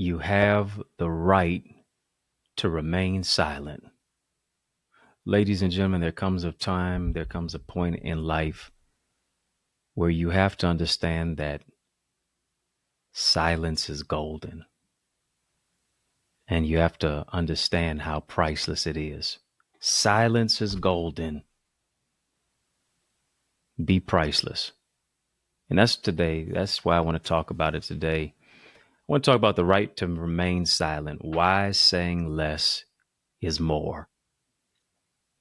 You have the right to remain silent. Ladies and gentlemen, there comes a time, there comes a point in life where you have to understand that silence is golden. And you have to understand how priceless it is. Silence is golden. Be priceless. And that's today. That's why I want to talk about it today. I want to talk about the right to remain silent. Why saying less is more.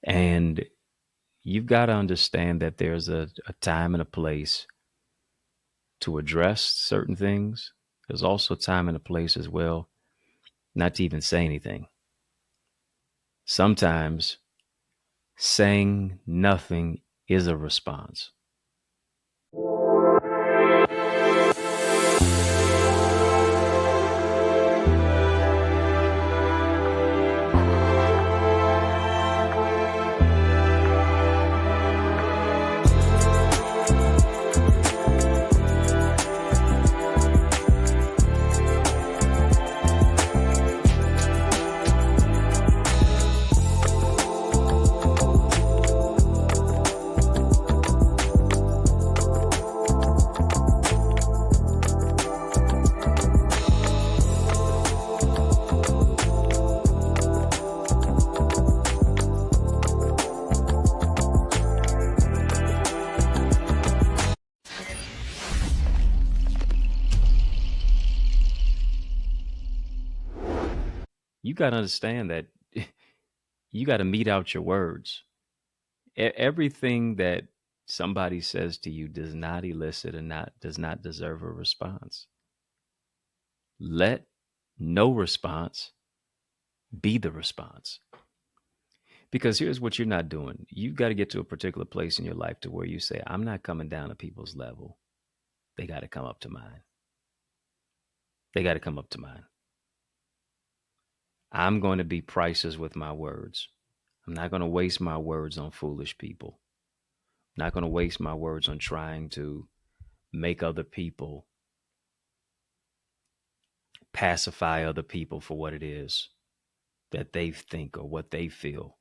And you've got to understand that there's a time and a place to address certain things. There's also a time and a place as well not to even say anything. Sometimes saying nothing is a response. You got to understand that you got to mete out your words. Everything that somebody says to you does not elicit and does not deserve a response. Let no response be the response. Because here's what you're not doing. You've got to get to a particular place in your life to where you say, I'm not coming down to people's level. They got to come up to mine. They got to come up to mine. I'm going to be priceless with my words. I'm not going to waste my words on foolish people. I'm not going to waste my words on trying to make other people, pacify other people for what it is that they think or what they feel.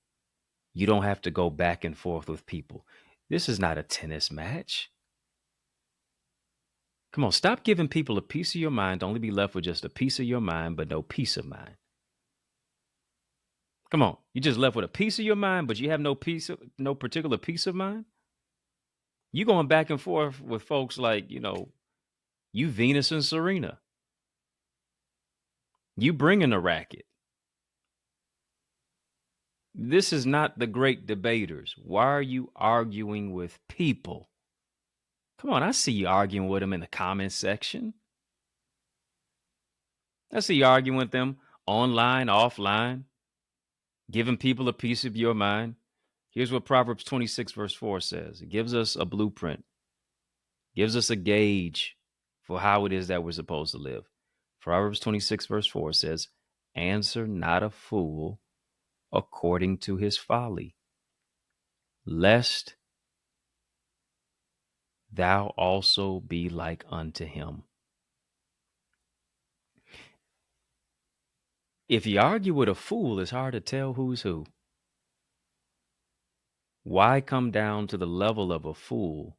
You don't have to go back and forth with people. This is not a tennis match. Come on, stop giving people a piece of your mind to only be left with just a piece of your mind, but no peace of mind. Come on, you just left with a piece of your mind, but you have no particular peace of mind. You going back and forth with folks like, you Venus and Serena. You bringing a racket. This is not the great debaters. Why are you arguing with people? Come on, I see you arguing with them in the comment section. I see you arguing with them online, offline, giving people a piece of your mind. Here's what Proverbs 26 verse 4 says. It gives us a blueprint, gives us a gauge for how it is that we're supposed to live. Proverbs 26 verse 4 says, answer not a fool according to his folly, lest thou also be like unto him. If you argue with a fool, it's hard to tell who's who. Why come down to the level of a fool?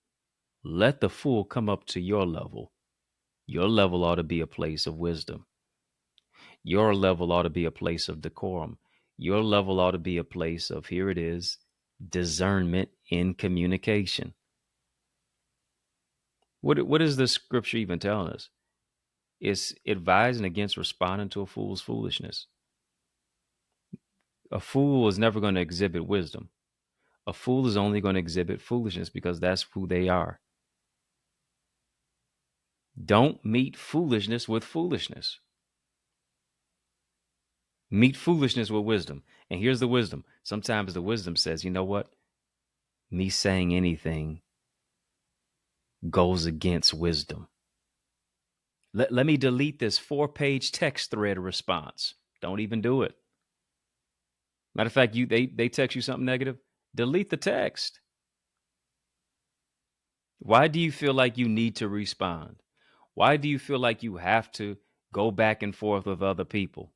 Let the fool come up to your level. Your level ought to be a place of wisdom. Your level ought to be a place of decorum. Your level ought to be a place of, here it is, discernment in communication. What is this scripture even telling us? It's advising against responding to a fool's foolishness. A fool is never going to exhibit wisdom. A fool is only going to exhibit foolishness because that's who they are. Don't meet foolishness with foolishness. Meet foolishness with wisdom. And here's the wisdom. Sometimes the wisdom says, you know what? Me saying anything goes against wisdom. Let me delete this 4-page text thread response. Don't even do it. Matter of fact, they text you something negative. Delete the text. Why do you feel like you need to respond? Why do you feel like you have to go back and forth with other people.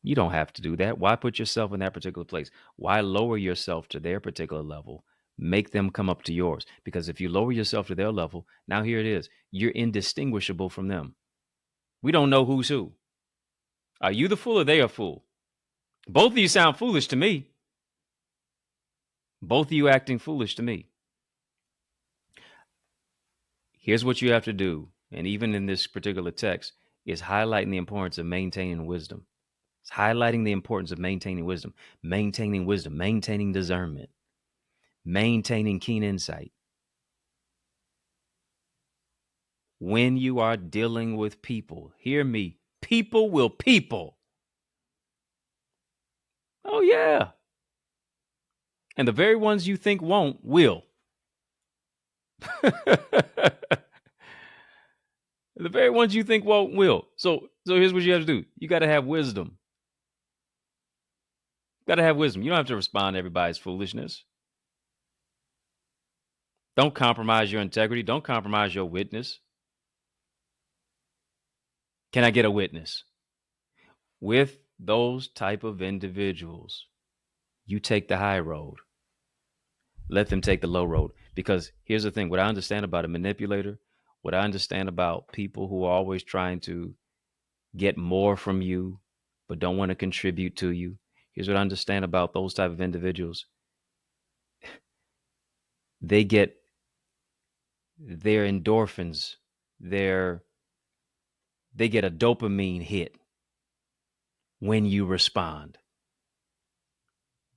You don't have to do that. Why put yourself in that particular place? Why lower yourself to their particular level? Make them come up to yours. Because if you lower yourself to their level, now here it is. You're indistinguishable from them. We don't know who's who. Are you the fool or they are fool? Both of you sound foolish to me. Both of you acting foolish to me. Here's what you have to do. And even in this particular text, is highlighting the importance of maintaining wisdom. It's highlighting the importance of maintaining wisdom, maintaining discernment, maintaining keen insight. When you are dealing with people, hear me, people will people. Oh, yeah. And the very ones you think won't will. The very ones you think won't will. So here's what you have to do. You got to have wisdom. You got to have wisdom. You don't have to respond to everybody's foolishness. Don't compromise your integrity. Don't compromise your witness. Can I get a witness? With those type of individuals, you take the high road. Let them take the low road. Because here's the thing, what I understand about a manipulator, what I understand about people who are always trying to get more from you, but don't want to contribute to you. Here's what I understand about those type of individuals. They get their endorphins, they get a dopamine hit when you respond.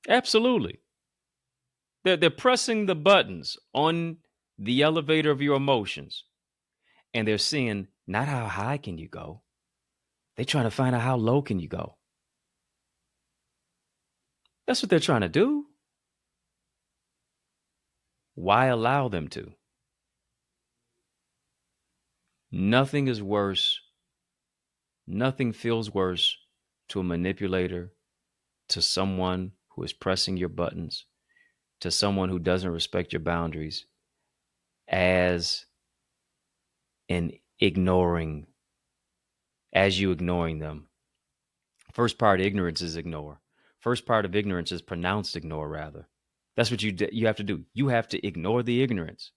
Absolutely. They're pressing the buttons on the elevator of your emotions, and they're seeing not how high can you go. They're trying to find out how low can you go. That's what they're trying to do. Why allow them to? Nothing is worse. Nothing feels worse to a manipulator, to someone who is pressing your buttons, to someone who doesn't respect your boundaries, as ignoring them. First part of ignorance is ignore. First part of ignorance is pronounced ignore, rather. That's what you have to do. You have to ignore the ignorance.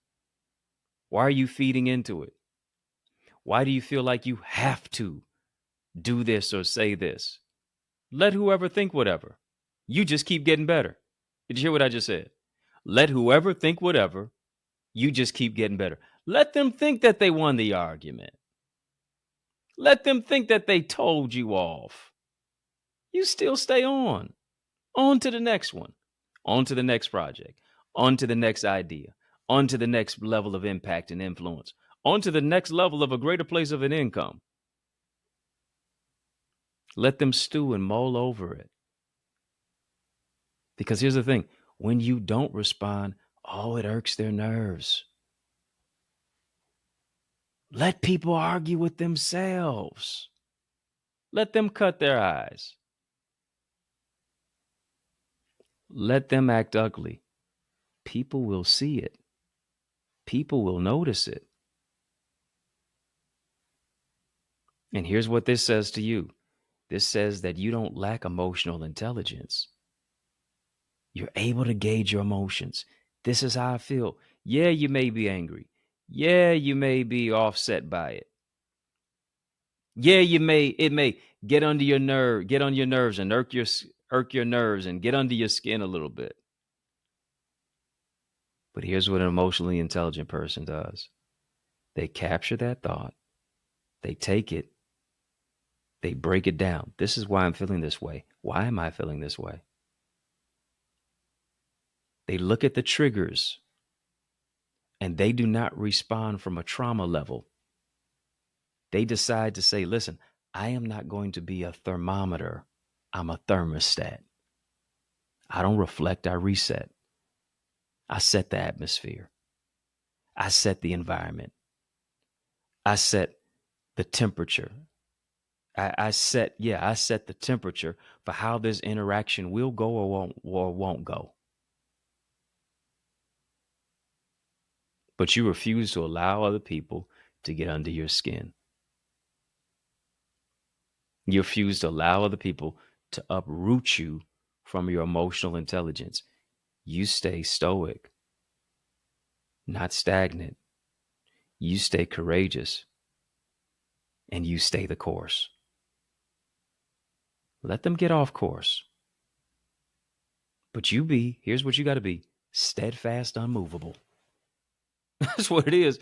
Why are you feeding into it? Why do you feel like you have to do this or say this? Let whoever think whatever. You just keep getting better. Did you hear what I just said? Let whoever think whatever. You just keep getting better. Let them think that they won the argument. Let them think that they told you off. You still stay on. On to the next one. On to the next project. On to the next idea. On to the next level of impact and influence. On to the next level of a greater place of an income. Let them stew and mull over it. Because here's the thing. When you don't respond, it irks their nerves. Let people argue with themselves. Let them cut their eyes. Let them act ugly. People will see it. People will notice it. And here's what this says to you. This says that you don't lack emotional intelligence. You're able to gauge your emotions. This is how I feel. Yeah, you may be angry. Yeah, you may be offset by it. Yeah, it may get on your nerves and irk your nerves and get under your skin a little bit. But here's what an emotionally intelligent person does. They capture that thought. They take it. They break it down. This is why I'm feeling this way. Why am I feeling this way? They look at the triggers and they do not respond from a trauma level. They decide to say, listen, I am not going to be a thermometer. I'm a thermostat. I don't reflect, I reset. I set the atmosphere. I set the environment. I set the temperature. I set the temperature for how this interaction will go or won't go. But you refuse to allow other people to get under your skin. You refuse to allow other people to uproot you from your emotional intelligence. You stay stoic, not stagnant. You stay courageous, and you stay the course. Let them get off course. But here's what you got to be: steadfast, unmovable. That's what it is.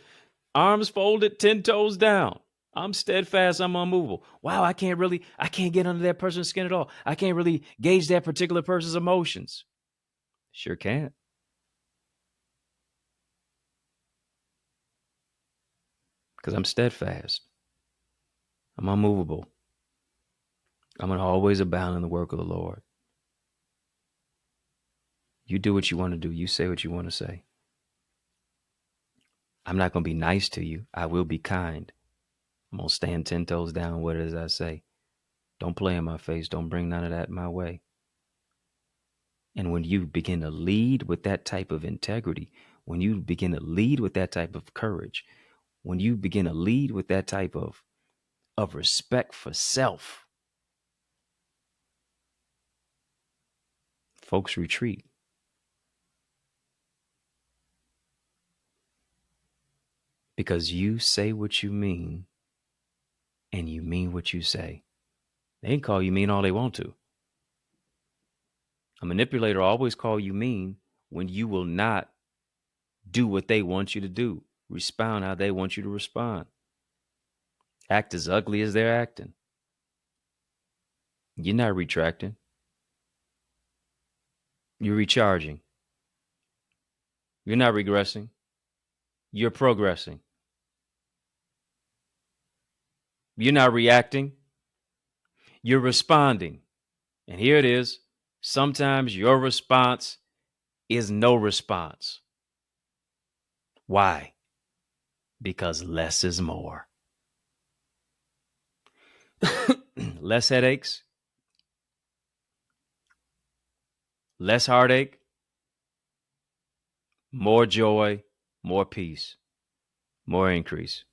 Arms folded, 10 toes down. I'm steadfast, I'm unmovable. Wow, I can't get under that person's skin at all. I can't really gauge that particular person's emotions. Sure can't. Because I'm steadfast. I'm unmovable. I'm going to always abound in the work of the Lord. You do what you want to do. You say what you want to say. I'm not going to be nice to you. I will be kind. I'm going to stand 10 toes down, what it is I say. Don't play in my face. Don't bring none of that my way. And when you begin to lead with that type of integrity, when you begin to lead with that type of courage, when you begin to lead with that type of respect for self, folks retreat. Because you say what you mean, and you mean what you say. They can call you mean all they want to. A manipulator always call you mean when you will not do what they want you to do, respond how they want you to respond, act as ugly as they're acting. You're not retracting. You're recharging. You're not regressing. You're progressing. You're not reacting. You're responding. And here it is. Sometimes your response is no response. Why? Because less is more. Less headaches, less heartache, more joy, more peace, more increase.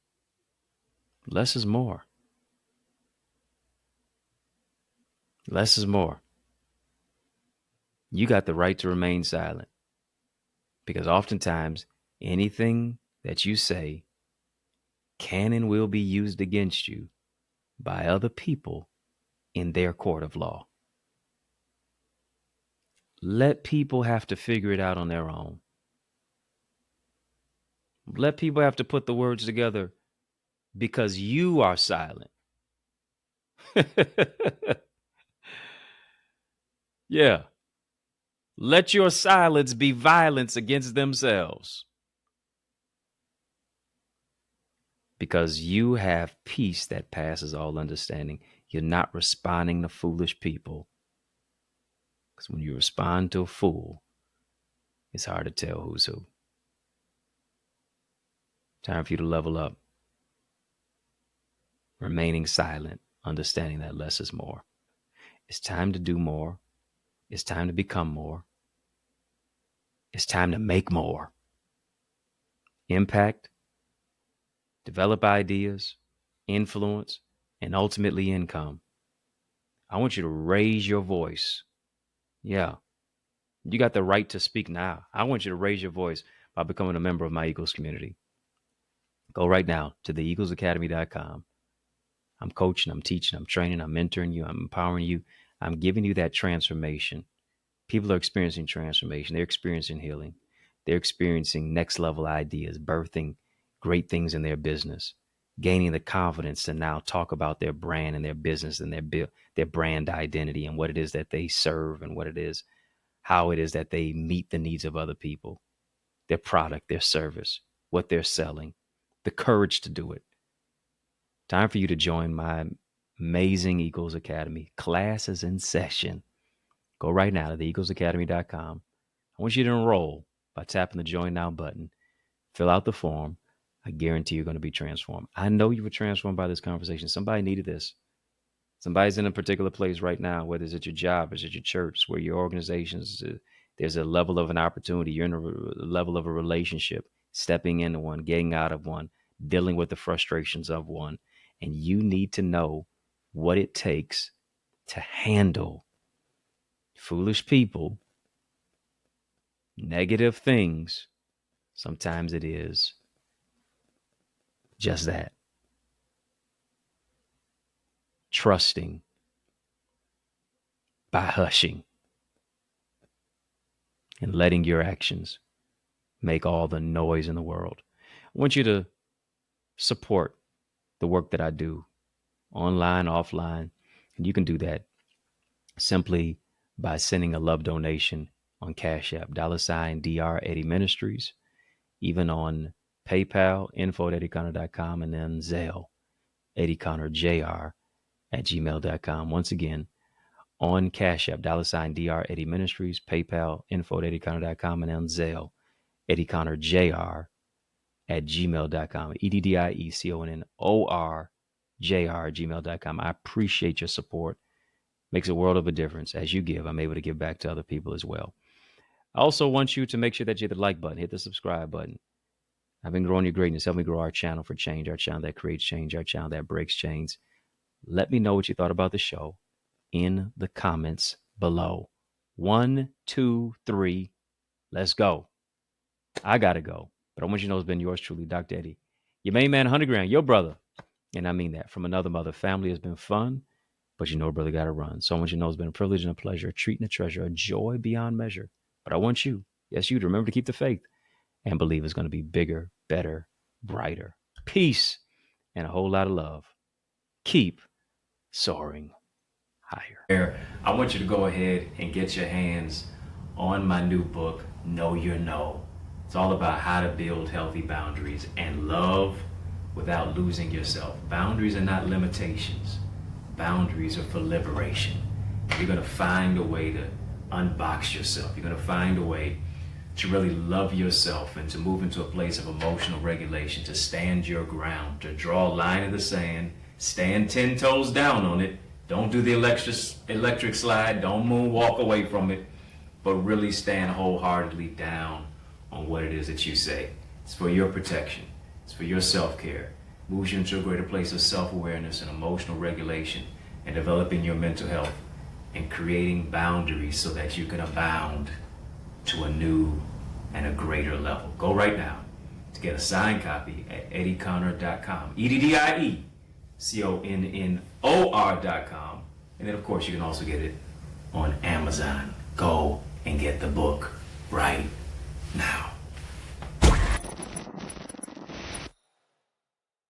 Less is more. Less is more. You got the right to remain silent, because oftentimes anything that you say can and will be used against you by other people in their court of law. Let people have to figure it out on their own. Let people have to put the words together because you are silent. Yeah. Let your silence be violence against themselves. Because you have peace that passes all understanding. You're not responding to foolish people. Because when you respond to a fool, it's hard to tell who's who. Time for you to level up. Remaining silent, understanding that less is more. It's time to do more. It's time to become more. It's time to make more. Impact, develop ideas, influence, and ultimately income. I want you to raise your voice. Yeah. You got the right to speak now. I want you to raise your voice by becoming a member of my Eagles community. Go right now to theeaglesacademy.com. I'm coaching, I'm teaching, I'm training, I'm mentoring you, I'm empowering you. I'm giving you that transformation. People are experiencing transformation. They're experiencing healing. They're experiencing next level ideas, birthing great things in their business, gaining the confidence to now talk about their brand and their business and their brand identity and what it is that they serve and what it is, how it is that they meet the needs of other people, their product, their service, what they're selling, the courage to do it. Time for you to join my amazing Eagles Academy. Class is in session. Go right now to theeaglesacademy.com. I want you to enroll by tapping the Join Now button. Fill out the form. I guarantee you're going to be transformed. I know you were transformed by this conversation. Somebody needed this. Somebody's in a particular place right now, whether it's at your job, it's at your church, where your organizations, there's a level of an opportunity. You're in a level of a relationship, stepping into one, getting out of one, dealing with the frustrations of one. And you need to know what it takes to handle foolish people, negative things. Sometimes it is just that. Trusting by hushing and letting your actions make all the noise in the world. I want you to support the work that I do online, offline, and you can do that simply by sending a love donation on Cash App, $Dr. Eddie Ministries, even on PayPal, info@EddieConnor.com, and then Zelle, EddieConnorJr @gmail.com. Once again, on Cash App, $Dr. Eddie Ministries, PayPal, info@EddieConnor.com, and then Zelle, EddieConnorJr @gmail.com. EddieConnorJr @gmail.com. I appreciate your support. Makes a world of a difference. As you give, I'm able to give back to other people as well. I also want you to make sure that you hit the like button, hit the subscribe button. I've been growing your greatness. Help me grow our channel for change, our channel that creates change, our channel that breaks chains. Let me know what you thought about the show in the comments below. 1, 2, 3. Let's go. I got to go. But I want you to know it's been yours truly, Dr. Eddie. Your main man, 100 grand, your brother. And I mean that. From another mother. Family has been fun, but you know, brother got to run. So I want you to know it's been a privilege and a pleasure, a treat and a treasure, a joy beyond measure. But I want you, yes, you to remember to keep the faith and believe it's going to be bigger, better, brighter. Peace and a whole lot of love. Keep soaring higher. I want you to go ahead and get your hands on my new book, Know Your No. It's all about how to build healthy boundaries and love without losing yourself. Boundaries are not limitations. Boundaries are for liberation. You're going to find a way to unbox yourself. You're going to find a way to really love yourself and to move into a place of emotional regulation, to stand your ground, to draw a line in the sand, stand 10 toes down on it. Don't do the electric slide. Don't moonwalk away from it, but really stand wholeheartedly down on what it is that you say. It's for your protection. It's for your self-care. Moves you into a greater place of self-awareness and emotional regulation and developing your mental health and creating boundaries so that you can abound to a new and a greater level. Go right now to get a signed copy at EddieConnor.com. EddieConnor.com. And then, of course, you can also get it on Amazon. Go and get the book right now.